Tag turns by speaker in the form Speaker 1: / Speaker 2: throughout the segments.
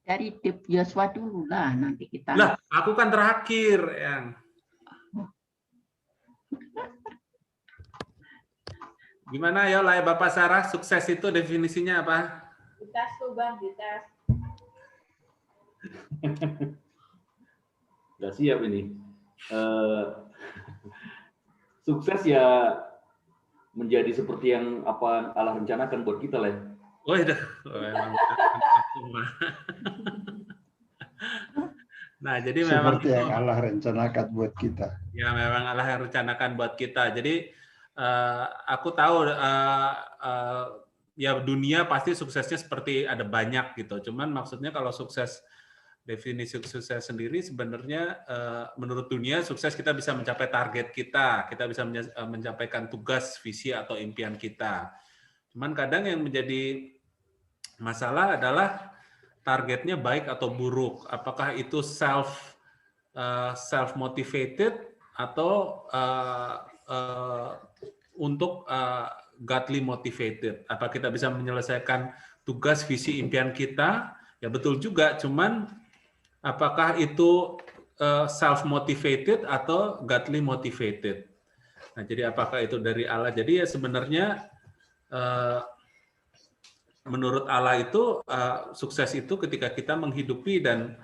Speaker 1: Dari tip Yosua dulu lah, nanti kita.
Speaker 2: Lah, aku kan terakhir yang. Gimana ya lah Bapak Sarah, sukses itu definisinya apa?
Speaker 3: Dites tuh Bang, dites.
Speaker 4: Udah siap ini. Sukses ya menjadi seperti yang apa Allah rencanakan buat kita lah.
Speaker 2: Oh iya, nah jadi memang
Speaker 5: seperti yang Allah rencanakan buat kita.
Speaker 2: Ya memang Allah yang rencanakan buat kita. Jadi aku tahu ya dunia pasti suksesnya seperti ada banyak gitu. Cuman maksudnya kalau sukses, definisi sukses sendiri sebenarnya menurut dunia sukses kita bisa mencapai target kita bisa mencapai tugas, visi atau impian kita. Cuman kadang yang menjadi masalah adalah targetnya baik atau buruk. Apakah itu self motivated atau untuk godly motivated? Apa kita bisa menyelesaikan tugas, visi, impian kita? Ya betul juga. Cuman apakah itu self motivated atau godly motivated? Nah, jadi apakah itu dari Allah? Jadi ya sebenarnya menurut Allah itu sukses itu ketika kita menghidupi dan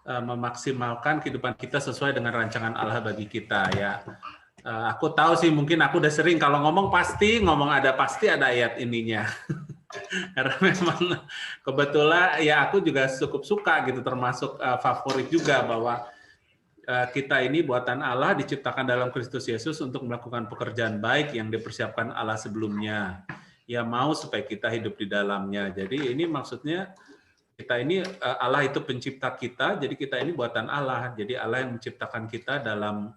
Speaker 2: memaksimalkan kehidupan kita sesuai dengan rancangan Allah bagi kita ya. Aku tahu sih, mungkin aku udah sering kalau ngomong pasti ada ayat ininya. Karena memang kebetulan ya aku juga cukup suka gitu, termasuk favorit juga bahwa kita ini buatan Allah, diciptakan dalam Kristus Yesus untuk melakukan pekerjaan baik yang dipersiapkan Allah sebelumnya. Ya mau supaya kita hidup di dalamnya. Jadi ini maksudnya kita ini Allah itu pencipta kita, jadi kita ini buatan Allah. Jadi Allah yang menciptakan kita dalam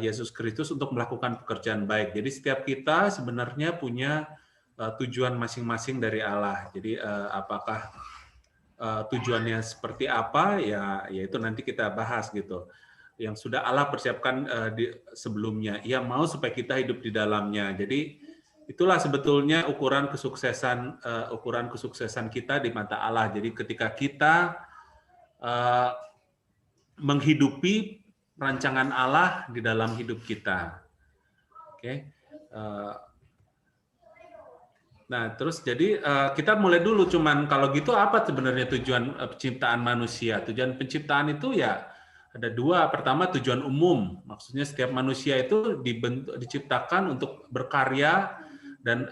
Speaker 2: Yesus Kristus untuk melakukan pekerjaan baik. Jadi setiap kita sebenarnya punya tujuan masing-masing dari Allah. Jadi apakah tujuannya seperti apa ya itu nanti kita bahas gitu. Yang sudah Allah persiapkan sebelumnya. Ia mau supaya kita hidup di dalamnya. Jadi itulah sebetulnya ukuran kesuksesan kita di mata Allah. Jadi ketika kita menghidupi rancangan Allah di dalam hidup kita. Oke. Nah, terus jadi kita mulai dulu, cuman kalau gitu apa sebenarnya tujuan penciptaan manusia? Tujuan penciptaan itu ya ada dua. Pertama tujuan umum, maksudnya setiap manusia itu diciptakan untuk berkarya dan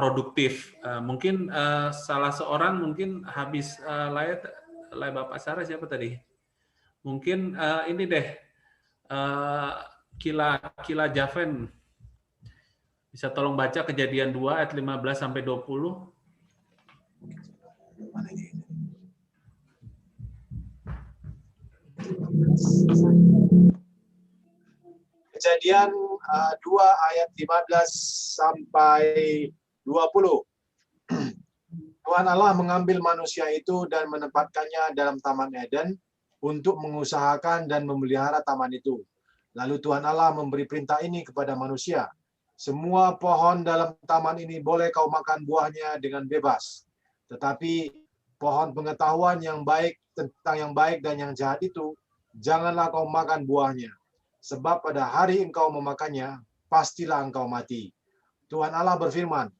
Speaker 2: produktif. Mungkin salah seorang mungkin habis lay Bapak Sarah siapa tadi? Mungkin ini deh Kila Javen. Bisa tolong baca Kejadian 2 ayat 15 sampai 20.
Speaker 6: Kejadian 2 ayat 15 sampai 20. Tuhan Allah mengambil manusia itu dan menempatkannya dalam Taman Eden untuk mengusahakan dan memelihara taman itu. Lalu Tuhan Allah memberi perintah ini kepada manusia. Semua pohon dalam taman ini boleh kau makan buahnya dengan bebas. Tetapi pohon pengetahuan yang baik tentang yang baik dan yang jahat itu, janganlah kau makan buahnya. Sebab pada hari engkau memakannya, pastilah engkau mati. Tuhan Allah berfirman,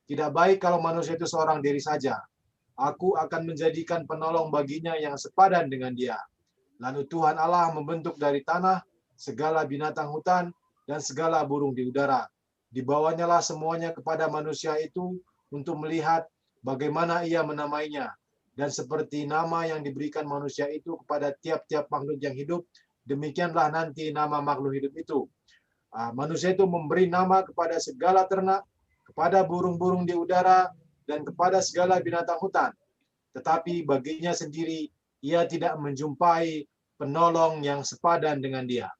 Speaker 6: tidak baik kalau manusia itu seorang diri saja. Aku akan menjadikan penolong baginya yang sepadan dengan dia. Lalu Tuhan Allah membentuk dari tanah segala binatang hutan dan segala burung di udara. Dibawanya lah semuanya kepada manusia itu untuk melihat bagaimana ia menamainya. Dan seperti nama yang diberikan manusia itu kepada tiap-tiap makhluk yang hidup, demikianlah nanti nama makhluk hidup itu. Manusia itu memberi nama kepada segala ternak, kepada burung-burung di udara, dan kepada segala binatang hutan. Tetapi baginya sendiri, ia tidak menjumpai penolong yang sepadan dengan dia.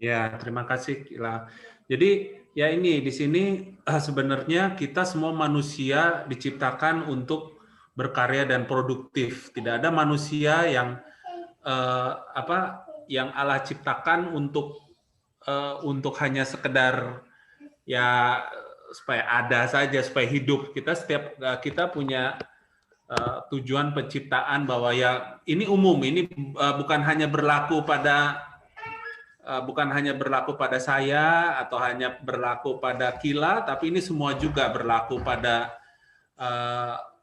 Speaker 2: Ya, terima kasih Kila. Jadi ya ini di sini sebenarnya kita semua manusia diciptakan untuk berkarya dan produktif. Tidak ada manusia yang yang Allah ciptakan untuk hanya sekedar ya supaya ada saja, supaya hidup. Kita punya tujuan penciptaan bahwa ya ini umum, ini bukan hanya berlaku pada saya atau hanya berlaku pada Kila, tapi ini semua juga berlaku pada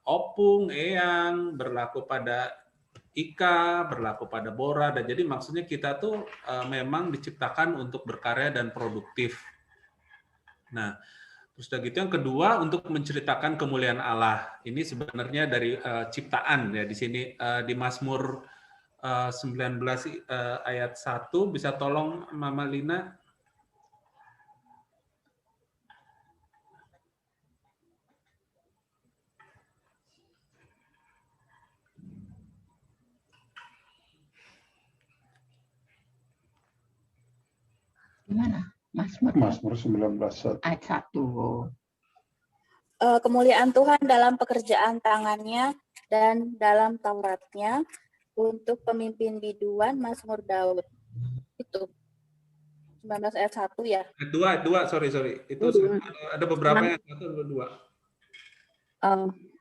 Speaker 2: Opung, Eyang, berlaku pada Ika, berlaku pada Bora. Dan jadi maksudnya kita tuh memang diciptakan untuk berkarya dan produktif. Nah, terus udah gitu yang kedua untuk menceritakan kemuliaan Allah. Ini sebenarnya dari ciptaan ya di sini di Mazmur 19 ayat 1, bisa tolong Mama Lina?
Speaker 1: Gimana? Mazmur
Speaker 5: Mazmur 19:1.
Speaker 1: ayat 1.
Speaker 7: Kemuliaan Tuhan dalam pekerjaan tangannya dan dalam Tauratnya untuk pemimpin biduan Mazmur Daud. Itu 19 ayat 1 ya.
Speaker 2: Dua, sorry. Itu ada beberapa yang satu, dua.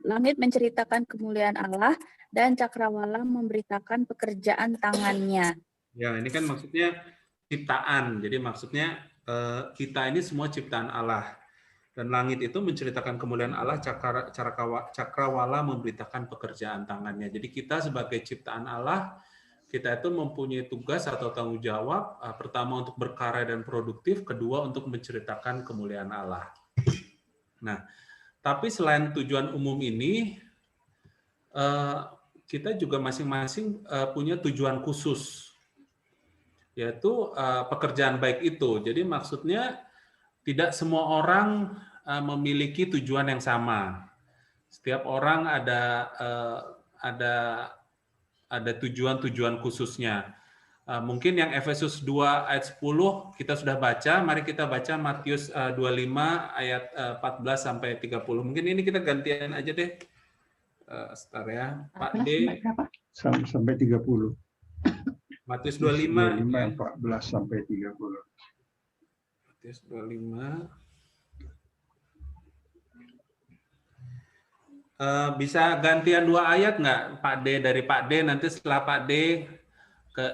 Speaker 7: Langit menceritakan kemuliaan Allah dan cakrawala memberitakan pekerjaan tangannya.
Speaker 2: Ya, ini kan maksudnya ciptaan. Jadi maksudnya kita ini semua ciptaan Allah. Dan langit itu menceritakan kemuliaan Allah, cakrawala memberitakan pekerjaan tangannya. Jadi kita sebagai ciptaan Allah, kita itu mempunyai tugas atau tanggung jawab, pertama untuk berkarya dan produktif, kedua untuk menceritakan kemuliaan Allah. Nah, tapi selain tujuan umum ini, kita juga masing-masing punya tujuan khusus, yaitu pekerjaan baik itu. Jadi maksudnya tidak semua orang memiliki tujuan yang sama. Setiap orang ada tujuan-tujuan khususnya. Mungkin yang Efesus 2 ayat 10 kita sudah baca, mari kita baca Matius 25 ayat 14 sampai 30. Mungkin ini kita gantian aja deh. Sebentar ya, Pak D.
Speaker 5: Sampai 30.
Speaker 2: Matius 25
Speaker 5: 14 sampai 30.
Speaker 2: Matius 25. Bisa gantian 2 ayat nggak, Pak D, dari Pak D, nanti setelah Pak D ke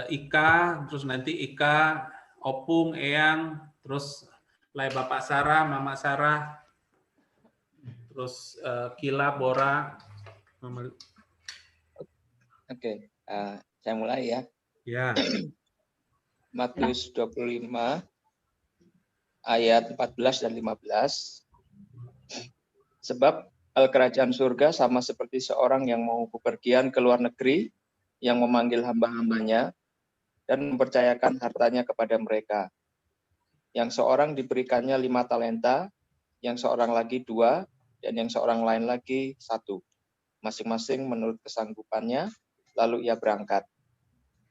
Speaker 2: Ika, terus nanti Ika, Opung, Eyang, terus Lai Bapak Sarah, Mama Sarah, terus Kila, Bora.
Speaker 8: Oke, saya mulai ya.
Speaker 2: Ya.
Speaker 8: Matius 25 ayat 14 dan 15. Sebab kerajaan surga sama seperti seorang yang mau bepergian ke luar negeri, yang memanggil hamba-hambanya dan mempercayakan hartanya kepada mereka. Yang seorang diberikannya 5 talenta, yang seorang lagi 2, dan yang seorang lain lagi 1. Masing-masing menurut kesanggupannya, lalu ia berangkat.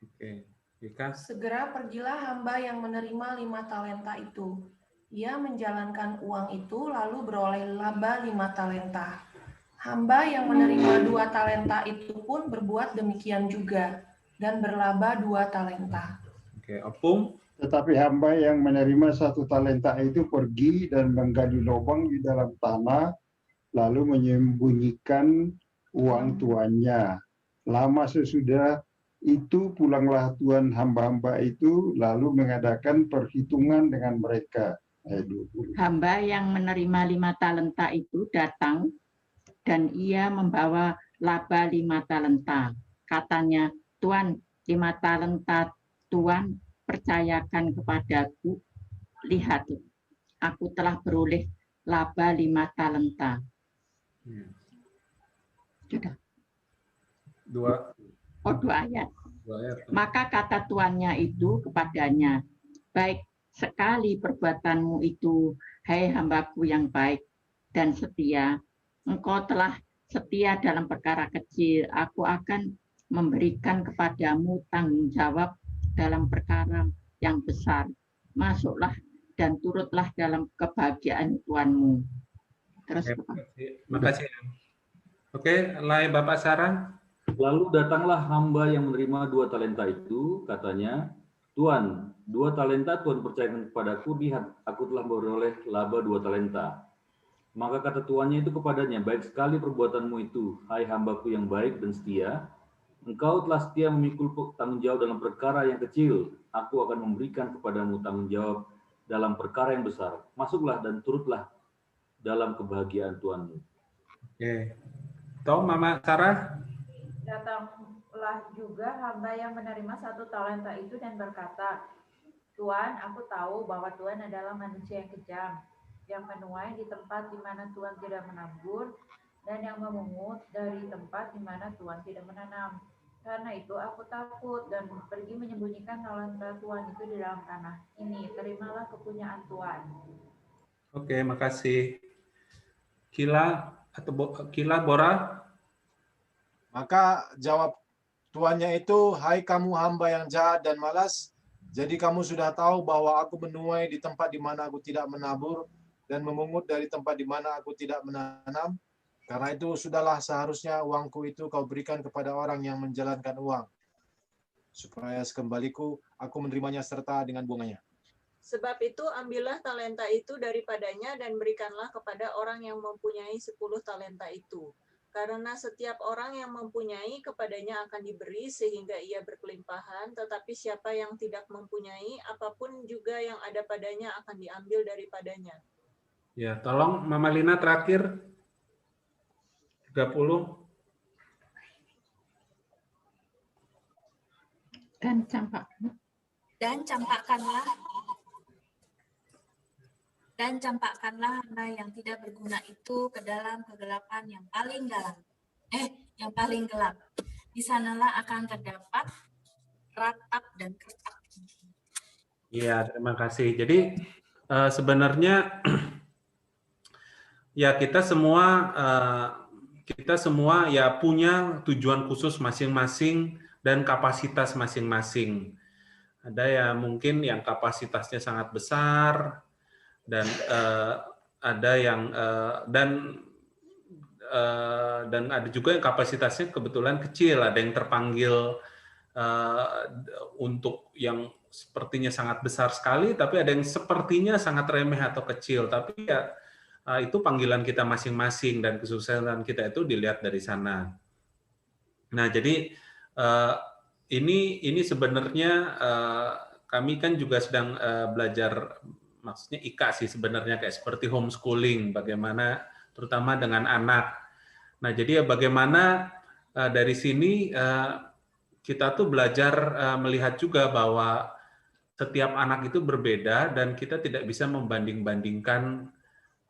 Speaker 2: Oke. Ika.
Speaker 3: Segera pergilah hamba yang menerima 5 talenta itu. Ia menjalankan uang itu lalu beroleh laba 5 talenta. Hamba yang menerima 2 talenta itu pun berbuat demikian juga dan berlaba 2 talenta.
Speaker 2: Oke, Opung.
Speaker 5: Tetapi hamba yang menerima 1 talenta itu pergi dan menggali lubang di dalam tanah, lalu menyembunyikan uang tuannya. Lama sesudah itu pulanglah tuan hamba-hamba itu, lalu mengadakan perhitungan dengan mereka.
Speaker 1: Hamba yang menerima 5 talenta itu datang dan ia membawa laba 5 talenta. Katanya, Tuan, 5 talenta Tuan percayakan kepadaku. Lihat, aku telah beroleh laba 5 talenta. Sudah. 2 ayat. Maka kata tuannya itu kepadanya, baik sekali perbuatanmu itu, hai hambaku yang baik dan setia. Engkau telah setia dalam perkara kecil, aku akan memberikan kepadamu tanggung jawab dalam perkara yang besar. Masuklah dan turutlah dalam kebahagiaan Tuanmu. Terus.
Speaker 2: Makasih. Oke, Lai Bapak Sarah.
Speaker 4: Lalu datanglah hamba yang menerima 2 talenta itu, katanya, Tuan, 2 talenta Tuan percayakan kepadaku, lihat, aku telah beroleh laba 2 talenta. Maka kata tuannya itu kepadanya, baik sekali perbuatanmu itu, hai hambaku yang baik dan setia. Engkau telah setia memikul tanggung jawab dalam perkara yang kecil. Aku akan memberikan kepadamu tanggung jawab dalam perkara yang besar. Masuklah dan turutlah dalam kebahagiaan Tuanmu.
Speaker 2: Oke. Tom, Mama Sarah?
Speaker 9: Datanglah juga hamba yang menerima 1 talenta itu dan berkata, Tuan, aku tahu bahwa Tuan adalah manusia yang kejam, yang menuai di tempat di mana Tuan tidak menabur, dan yang memungut dari tempat di mana Tuan tidak menanam. Karena itu aku takut dan pergi menyembunyikan talenta Tuan itu di dalam tanah. Ini, terimalah kepunyaan Tuan.
Speaker 2: Oke, makasih. Kila Bora?
Speaker 6: Maka jawab tuannya itu, hai kamu hamba yang jahat dan malas, jadi kamu sudah tahu bahwa aku menuai di tempat di mana aku tidak menabur dan memungut dari tempat di mana aku tidak menanam. Karena itu sudahlah seharusnya uangku itu kau berikan kepada orang yang menjalankan uang, supaya sekembaliku aku menerimanya serta dengan bunganya.
Speaker 10: Sebab itu ambillah talenta itu daripadanya dan berikanlah kepada orang yang mempunyai 10 talenta itu. Karena setiap orang yang mempunyai kepadanya akan diberi sehingga ia berkelimpahan, tetapi siapa yang tidak mempunyai, apapun juga yang ada padanya akan diambil daripadanya.
Speaker 2: Ya, tolong Mama Lina terakhir. 30.
Speaker 7: Dan campakkanlah hamba yang tidak berguna itu ke dalam kegelapan yang paling gelap. Di sanalah akan terdapat ratap dan kertak.
Speaker 2: Iya, terima kasih. Jadi sebenarnya ya kita semua ya punya tujuan khusus masing-masing dan kapasitas masing-masing. Ada ya mungkin yang kapasitasnya sangat besar dan ada yang dan ada juga yang kapasitasnya kebetulan kecil. Ada yang terpanggil untuk yang sepertinya sangat besar sekali, tapi ada yang sepertinya sangat remeh atau kecil. Tapi ya itu panggilan kita masing-masing dan kesuksesan kita itu dilihat dari sana. Nah, jadi ini sebenarnya kami kan juga sedang belajar, maksudnya IKA sih sebenarnya, kayak seperti homeschooling, bagaimana terutama dengan anak. Nah, jadi ya bagaimana dari sini kita tuh belajar melihat juga bahwa setiap anak itu berbeda dan kita tidak bisa membanding-bandingkan,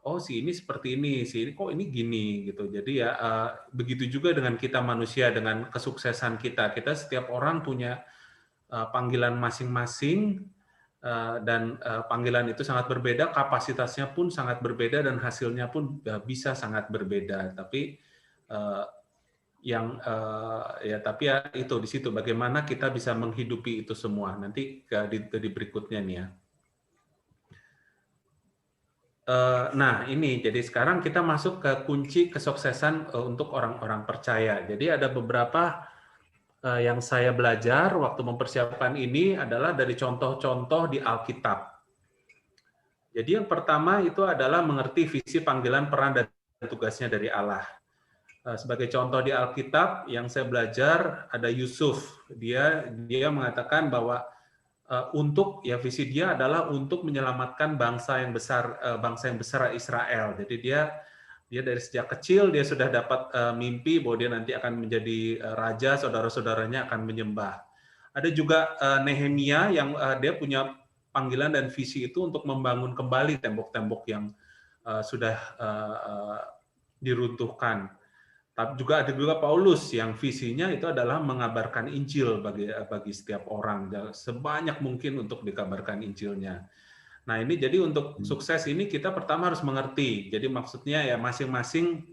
Speaker 2: oh si ini seperti ini, si ini kok ini gini gitu. Jadi ya begitu juga dengan kita manusia, dengan kesuksesan kita. Kita setiap orang punya panggilan masing-masing dan panggilan itu sangat berbeda, kapasitasnya pun sangat berbeda dan hasilnya pun bisa sangat berbeda. Tapi tapi ya itu di situ bagaimana kita bisa menghidupi itu semua. Nanti di berikutnya nih ya. Nah ini, jadi sekarang kita masuk ke kunci kesuksesan untuk orang-orang percaya. Jadi ada beberapa yang saya belajar waktu mempersiapkan ini adalah dari contoh-contoh di Alkitab. Jadi yang pertama itu adalah mengerti visi, panggilan, peran, dan tugasnya dari Allah. Sebagai contoh di Alkitab yang saya belajar ada Yusuf. Dia mengatakan bahwa untuk visi dia adalah untuk menyelamatkan bangsa yang besar Israel. Jadi dia dari sejak kecil dia sudah dapat mimpi bahwa dia nanti akan menjadi raja, saudara-saudaranya akan menyembah. Ada juga Nehemia yang dia punya panggilan dan visi itu untuk membangun kembali tembok-tembok yang sudah diruntuhkan. Tapi juga ada juga Paulus yang visinya itu adalah mengabarkan Injil bagi setiap orang, sebanyak mungkin untuk dikabarkan Injilnya. Nah ini jadi untuk sukses ini kita pertama harus mengerti. Jadi maksudnya ya masing-masing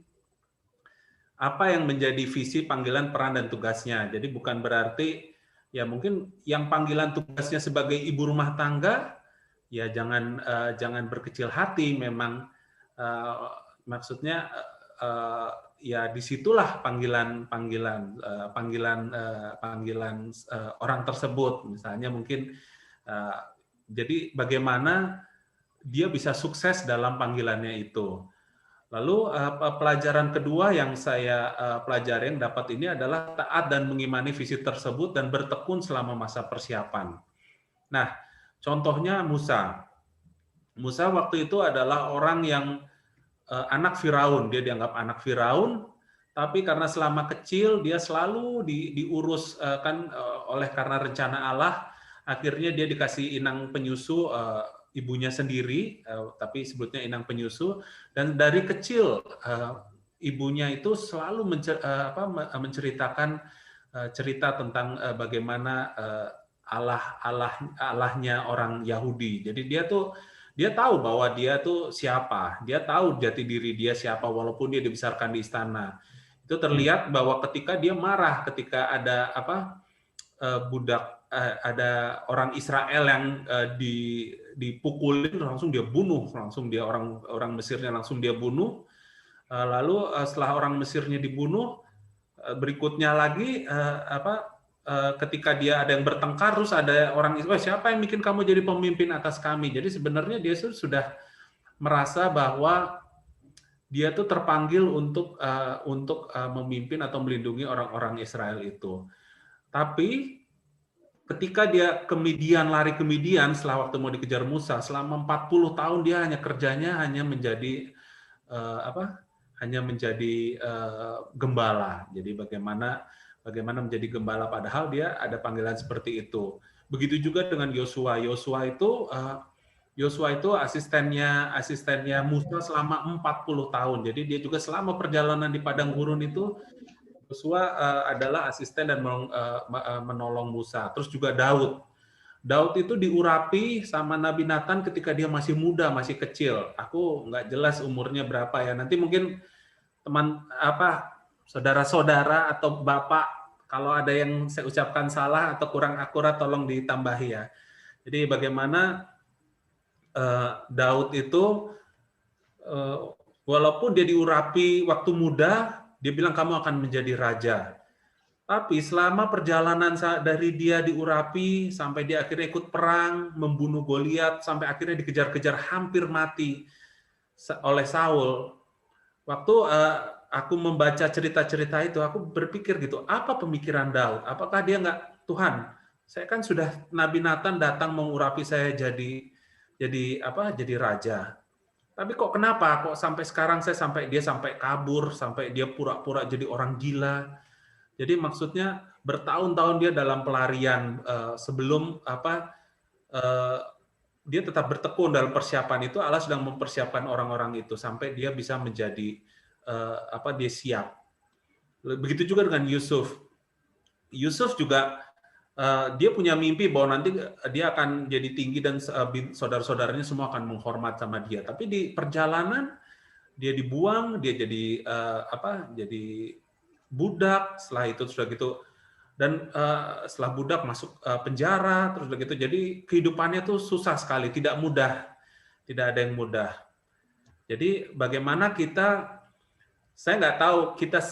Speaker 2: apa yang menjadi visi, panggilan, peran, dan tugasnya. Jadi bukan berarti ya mungkin yang panggilan tugasnya sebagai ibu rumah tangga ya jangan berkecil hati. Memang maksudnya ya disitulah panggilan orang tersebut. Misalnya mungkin jadi bagaimana dia bisa sukses dalam panggilannya itu. Lalu pelajaran kedua yang saya pelajari yang dapat ini adalah taat dan mengimani visi tersebut dan bertekun selama masa persiapan. Nah, contohnya Musa. Musa waktu itu adalah orang yang anak Firaun, dia dianggap anak Firaun, tapi karena selama kecil dia selalu diurus oleh karena rencana Allah, akhirnya dia dikasih inang penyusu ibunya sendiri, tapi sebutnya inang penyusu, dan dari kecil ibunya itu selalu menceritakan cerita tentang bagaimana Allahnya orang Yahudi. Jadi dia tahu bahwa dia tuh siapa, dia tahu jati diri dia siapa walaupun dia dibesarkan di istana. Itu terlihat bahwa ketika dia marah ketika ada ada orang Israel yang dipukulin, langsung dia bunuh, langsung dia orang Mesirnya langsung dia bunuh. Lalu setelah orang Mesirnya dibunuh, berikutnya lagi ketika dia ada yang bertengkar, terus ada orang Israel, siapa yang bikin kamu jadi pemimpin atas kami? Jadi sebenarnya dia sudah merasa bahwa dia tuh terpanggil untuk memimpin atau melindungi orang-orang Israel itu. Tapi ketika dia lari ke Midian setelah waktu mau dikejar Musa, selama 40 tahun dia hanya menjadi gembala. Jadi bagaimana menjadi gembala padahal dia ada panggilan seperti itu. Begitu juga dengan Yosua. Yosua itu asistennya Musa selama 40 tahun. Jadi dia juga selama perjalanan di padang gurun itu Yosua adalah asisten dan menolong Musa. Terus juga Daud. Daud itu diurapi sama Nabi Nathan ketika dia masih muda, masih kecil. Aku nggak jelas umurnya berapa ya. Nanti mungkin saudara-saudara atau bapak, kalau ada yang saya ucapkan salah atau kurang akurat, tolong ditambahi ya. Jadi bagaimana Daud itu walaupun dia diurapi waktu muda, dia bilang kamu akan menjadi raja. Tapi selama perjalanan dari dia diurapi sampai dia akhirnya ikut perang, membunuh Goliat, sampai akhirnya dikejar-kejar hampir mati oleh Saul. Waktu aku membaca cerita-cerita itu, aku berpikir gitu, apa pemikiran Daud? Apakah dia nggak, Tuhan, saya kan sudah Nabi Nathan datang mengurapi saya jadi raja. Tapi kenapa sampai sekarang dia sampai kabur, sampai dia pura-pura jadi orang gila. Jadi maksudnya bertahun-tahun dia dalam pelarian sebelum dia tetap bertekun dalam persiapan itu. Allah sedang mempersiapkan orang-orang itu sampai dia bisa menjadi dia siap. Begitu juga dengan Yusuf. Yusuf juga dia punya mimpi bahwa nanti dia akan jadi tinggi dan saudara-saudaranya semua akan menghormat sama dia. Tapi di perjalanan dia dibuang, dia jadi jadi budak. Setelah itu sudah gitu, dan setelah budak masuk penjara, terus begitu. Jadi kehidupannya tuh susah sekali, tidak mudah, tidak ada yang mudah. Jadi bagaimana saya nggak tahu kita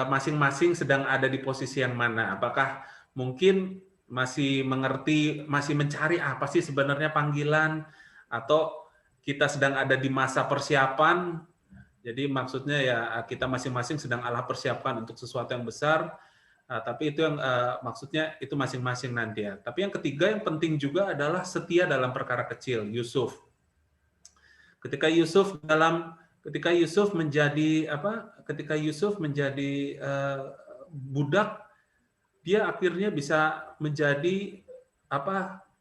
Speaker 2: masing-masing sedang ada di posisi yang mana. Apakah mungkin masih mengerti, masih mencari apa sih sebenarnya panggilan, atau kita sedang ada di masa persiapan. Jadi maksudnya ya kita masing-masing sedang Allah persiapkan untuk sesuatu yang besar, tapi itu yang maksudnya itu masing-masing nanti ya. Tapi yang ketiga yang penting juga adalah setia dalam perkara kecil. Yusuf. Ketika Yusuf menjadi budak, dia akhirnya bisa menjadi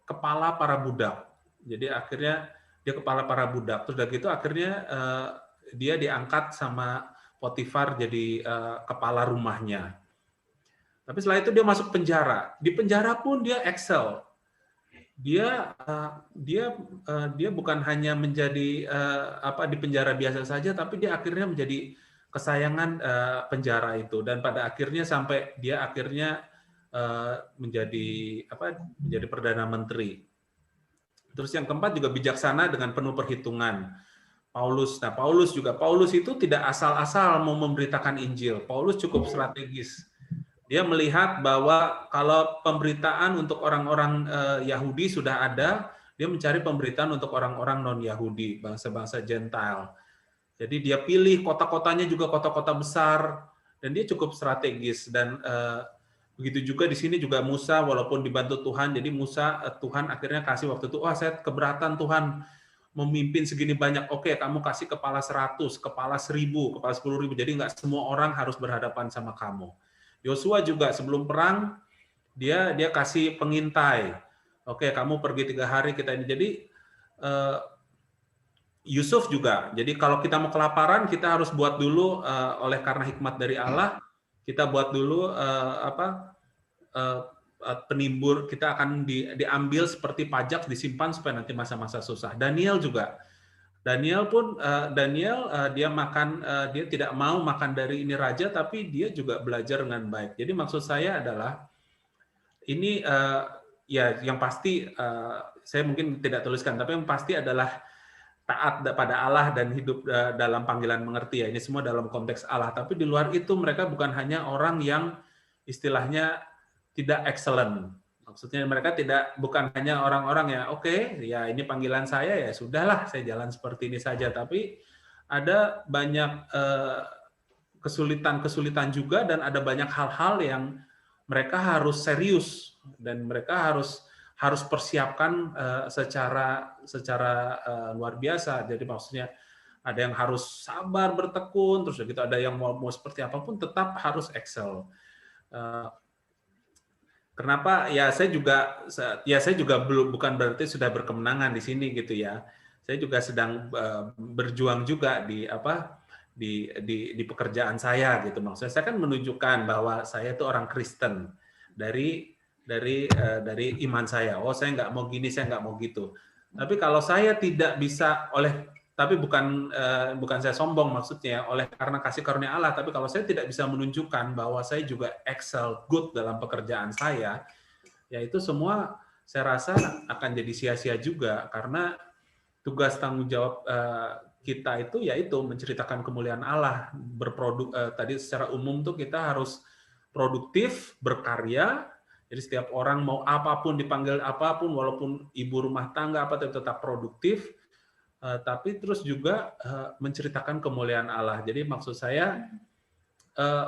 Speaker 2: kepala para budak. Jadi akhirnya dia kepala para budak. Terus udah gitu akhirnya dia diangkat sama Potifar jadi kepala rumahnya. Tapi setelah itu dia masuk penjara. Di penjara pun dia excel. Dia bukan hanya menjadi di penjara biasa saja, tapi dia akhirnya menjadi kesayangan penjara itu, dan pada akhirnya sampai dia akhirnya menjadi perdana menteri. Terus yang keempat juga bijaksana dengan penuh perhitungan. Paulus itu tidak asal-asal mau memberitakan Injil. Paulus cukup strategis. Dia melihat bahwa kalau pemberitaan untuk orang-orang Yahudi sudah ada, dia mencari pemberitaan untuk orang-orang non-Yahudi, bangsa-bangsa Gentile. Jadi dia pilih kota-kotanya juga kota-kota besar, dan dia cukup strategis. Dan begitu juga di sini juga Musa, walaupun dibantu Tuhan, jadi Musa, Tuhan akhirnya kasih waktu itu, saya keberatan Tuhan memimpin segini banyak. Oke, kamu kasih kepala 100, kepala 1000, kepala 10.000. Jadi nggak semua orang harus berhadapan sama kamu. Yosua juga sebelum perang, dia kasih pengintai. Oke, kamu pergi 3 hari kita ini. Jadi Yusuf juga. Jadi kalau kita mau kelaparan, kita harus buat dulu oleh karena hikmat dari Allah, kita buat dulu penimbur, kita akan diambil seperti pajak, disimpan supaya nanti masa-masa susah. Daniel juga. Daniel pun dia makan, dia tidak mau makan dari ini raja, tapi dia juga belajar dengan baik. Jadi maksud saya adalah ini ya yang pasti saya mungkin tidak tuliskan, tapi yang pasti adalah taat pada Allah dan hidup dalam panggilan mengerti ya. Ini semua dalam konteks Allah. Tapi di luar itu mereka bukan hanya orang yang istilahnya tidak excellent. Maksudnya mereka bukan hanya orang-orang ya oke, ya ini panggilan saya ya sudahlah saya jalan seperti ini saja. Tapi ada banyak kesulitan-kesulitan juga, dan ada banyak hal-hal yang mereka harus serius dan mereka harus persiapkan secara luar biasa. Jadi maksudnya ada yang harus sabar bertekun, terus gitu ada yang mau seperti apapun tetap harus excel. Kenapa? Ya saya juga bukan berarti sudah berkemenangan di sini gitu ya. Saya juga sedang berjuang juga di pekerjaan saya gitu. Maksudnya saya kan menunjukkan bahwa saya itu orang Kristen dari iman saya. Saya nggak mau gini, saya nggak mau gitu. Tapi kalau saya tidak bisa tapi bukan saya sombong maksudnya, karena kasih karunia Allah. Tapi kalau saya tidak bisa menunjukkan bahwa saya juga excel good dalam pekerjaan saya, ya itu semua saya rasa akan jadi sia-sia juga, karena tugas tanggung jawab kita itu yaitu menceritakan kemuliaan Allah, tadi secara umum tuh kita harus produktif, berkarya. Jadi setiap orang mau apapun, dipanggil apapun, walaupun ibu rumah tangga tetap produktif, tapi terus juga menceritakan kemuliaan Allah. Jadi maksud saya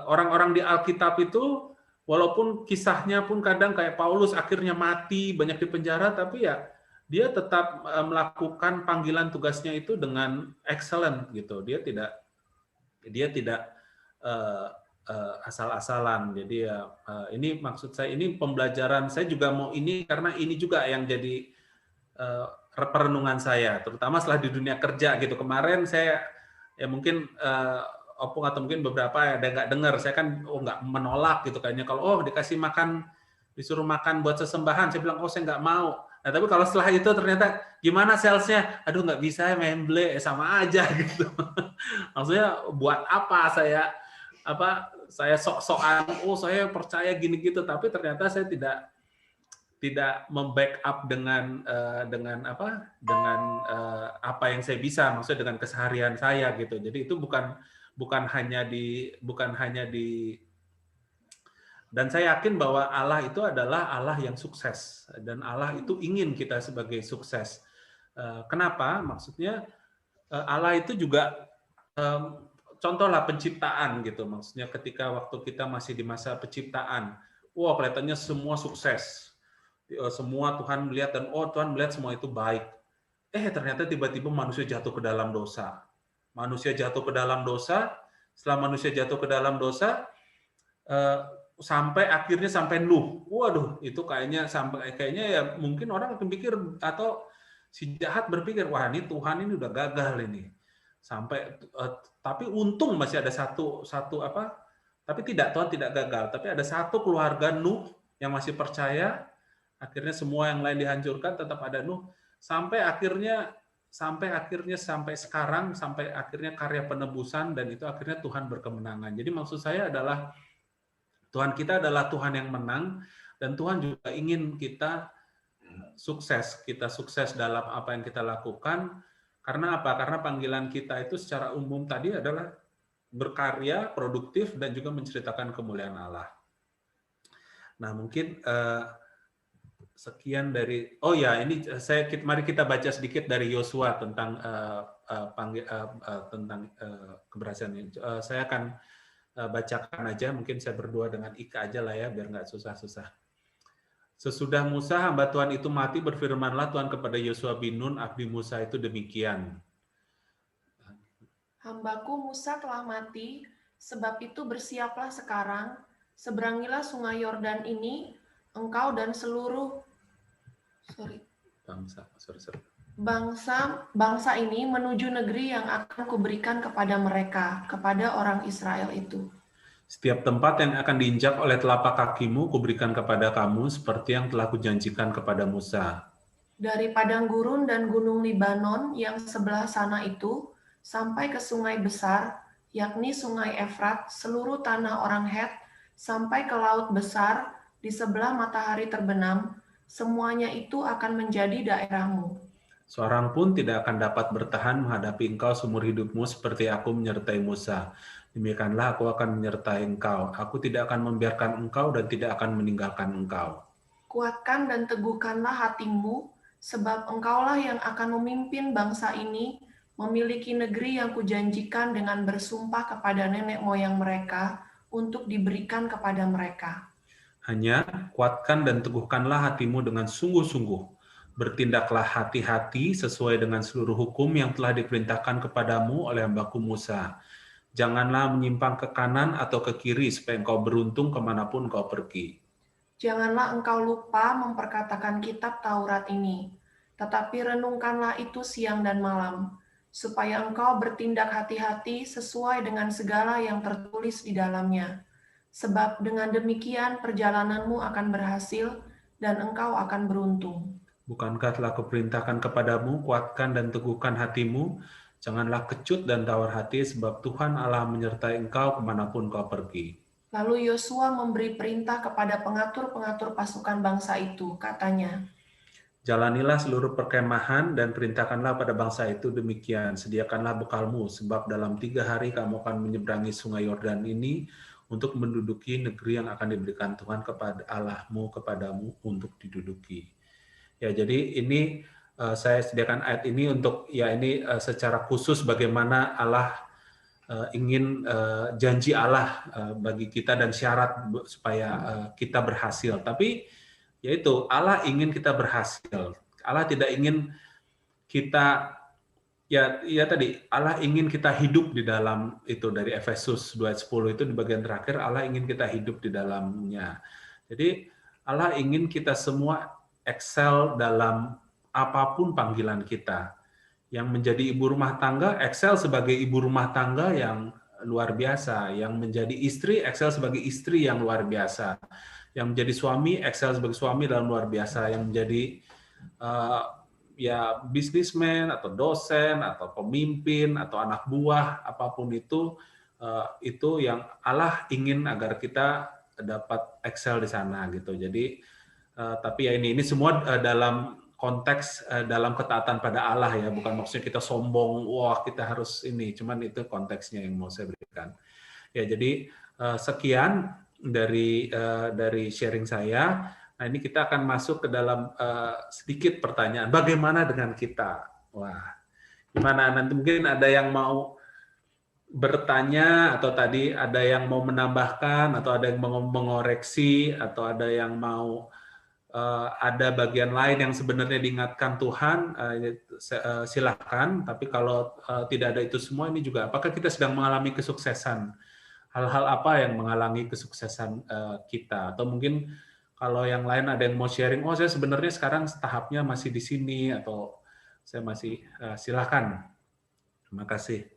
Speaker 2: orang-orang di Alkitab itu walaupun kisahnya pun kadang kayak Paulus akhirnya mati, banyak di penjara, tapi ya dia tetap melakukan panggilan tugasnya itu dengan excellent gitu. Dia tidak asal-asalan. Jadi ya ini maksud saya, ini pembelajaran saya juga mau ini, karena ini juga yang jadi perenungan saya, terutama setelah di dunia kerja gitu. Kemarin saya ya mungkin Opung atau mungkin beberapa ada nggak dengar, saya kan nggak menolak gitu kayaknya kalau dikasih makan, disuruh makan buat sesembahan, saya bilang saya nggak mau. Nah tapi kalau setelah itu ternyata gimana salesnya, aduh nggak bisa, memble sama aja gitu. Maksudnya buat apa saya sok-sokan, saya percaya gini gitu, tapi ternyata saya tidak membackup dengan apa yang saya bisa, maksudnya dengan keseharian saya gitu. Jadi itu bukan hanya di dan saya yakin bahwa Allah itu adalah Allah yang sukses, dan Allah itu ingin kita sebagai sukses. Kenapa? Maksudnya Allah itu juga contohlah penciptaan gitu. Maksudnya ketika waktu kita masih di masa penciptaan, kelihatannya semua sukses. Semua Tuhan melihat, dan Tuhan melihat semua itu baik. Ternyata tiba-tiba manusia jatuh ke dalam dosa. Setelah manusia jatuh ke dalam dosa, sampai Nuh. Waduh, itu kayaknya ya mungkin orang akan pikir, atau si jahat berpikir, wah ini Tuhan ini udah gagal ini. Tapi untung masih ada satu tapi Tuhan tidak gagal. Tapi ada satu keluarga Nuh yang masih percaya. Akhirnya semua yang lain dihancurkan, tetap ada Nuh, sampai akhirnya karya penebusan, dan itu akhirnya Tuhan berkemenangan. Jadi maksud saya adalah Tuhan kita adalah Tuhan yang menang, dan Tuhan juga ingin kita sukses dalam apa yang kita lakukan. Karena apa? Karena panggilan kita itu secara umum tadi adalah berkarya, produktif, dan juga menceritakan kemuliaan Allah. Nah, mungkin sekian dari ini mari kita baca sedikit dari Yosua tentang tentang keberhasilan ini. Saya akan bacakan aja, mungkin saya berdua dengan Ika aja lah ya, biar nggak susah-susah. Sesudah Musa, hamba Tuhan itu mati, berfirmanlah Tuhan kepada Yosua bin Nun, abdi Musa itu demikian.
Speaker 3: Hambaku Musa telah mati, sebab itu bersiaplah sekarang, seberangilah sungai Yordan ini, engkau dan seluruh bangsa ini menuju negeri yang akan kuberikan kepada mereka, kepada orang Israel itu.
Speaker 2: Setiap tempat yang akan diinjak oleh telapak kakimu, kuberikan kepada kamu, seperti yang telah kujanjikan kepada Musa.
Speaker 3: Dari padang gurun dan gunung Libanon yang sebelah sana itu, sampai ke sungai besar, yakni sungai Efrat, seluruh tanah orang Het, sampai ke laut besar, di sebelah matahari terbenam, semuanya itu akan menjadi daerahmu.
Speaker 2: Seorang pun tidak akan dapat bertahan menghadapi engkau seumur hidupmu seperti aku menyertai Musa. Demikianlah aku akan menyertai engkau. Aku tidak akan membiarkan engkau dan tidak akan meninggalkan engkau.
Speaker 3: Kuatkan dan teguhkanlah hatimu, sebab engkaulah yang akan memimpin bangsa ini, memiliki negeri yang kujanjikan dengan bersumpah kepada nenek moyang mereka, untuk diberikan kepada mereka.
Speaker 2: Hanya kuatkan dan teguhkanlah hatimu dengan sungguh-sungguh. Bertindaklah hati-hati sesuai dengan seluruh hukum yang telah diperintahkan kepadamu oleh hambaku Musa. Janganlah menyimpang ke kanan atau ke kiri, supaya engkau beruntung kemanapun engkau pergi.
Speaker 3: Janganlah engkau lupa memperkatakan kitab Taurat ini, tetapi renungkanlah itu siang dan malam, supaya engkau bertindak hati-hati sesuai dengan segala yang tertulis di dalamnya. Sebab dengan demikian perjalananmu akan berhasil, dan engkau akan beruntung.
Speaker 2: Bukankah telah kuperintahkan kepadamu, kuatkan dan teguhkan hatimu, janganlah kecut dan tawar hati, sebab Tuhan Allah menyertai engkau kemanapun kau pergi.
Speaker 3: Lalu Yosua memberi perintah kepada pengatur-pengatur pasukan bangsa itu, katanya,
Speaker 2: Jalanilah seluruh perkemahan dan perintahkanlah pada bangsa itu demikian, sediakanlah bekalmu, sebab dalam 3 hari kamu akan menyeberangi sungai Yordan ini untuk menduduki negeri yang akan diberikan Tuhan kepada Allahmu kepadamu untuk diduduki. Ya, jadi ini saya sediakan ayat ini untuk secara khusus bagaimana Allah ingin janji Allah bagi kita dan syarat supaya kita berhasil. Tapi yaitu Allah ingin kita berhasil. Allah tidak ingin kita tadi Allah ingin kita hidup di dalam itu, dari Efesus 2:10 itu di bagian terakhir, Allah ingin kita hidup di dalamnya. Jadi Allah ingin kita semua excel dalam apapun panggilan kita. Yang menjadi ibu rumah tangga, excel sebagai ibu rumah tangga yang luar biasa. Yang menjadi istri, excel sebagai istri yang luar biasa. Yang menjadi suami, excel sebagai suami dalam luar biasa. Yang menjadi bisnismen atau dosen atau pemimpin atau anak buah, apapun itu yang Allah ingin agar kita dapat excel di sana gitu. Jadi tapi ya ini semua dalam konteks dalam ketaatan pada Allah ya, bukan maksudnya kita sombong, wah kita harus ini, cuman itu konteksnya yang mau saya berikan. Ya, jadi sekian dari sharing saya. Nah, ini kita akan masuk ke dalam sedikit pertanyaan. Bagaimana dengan kita? Wah, gimana? Nanti mungkin ada yang mau bertanya, atau tadi ada yang mau menambahkan, atau ada yang mau mengoreksi, atau ada yang mau ada bagian lain yang sebenarnya diingatkan Tuhan, silahkan. Tapi kalau tidak ada itu semua, ini juga apakah kita sedang mengalami kesuksesan? Hal-hal apa yang menghalangi kesuksesan kita? Atau mungkin kalau yang lain ada yang mau sharing, oh saya sebenarnya sekarang tahapnya masih di sini, atau saya masih, silahkan. Terima kasih.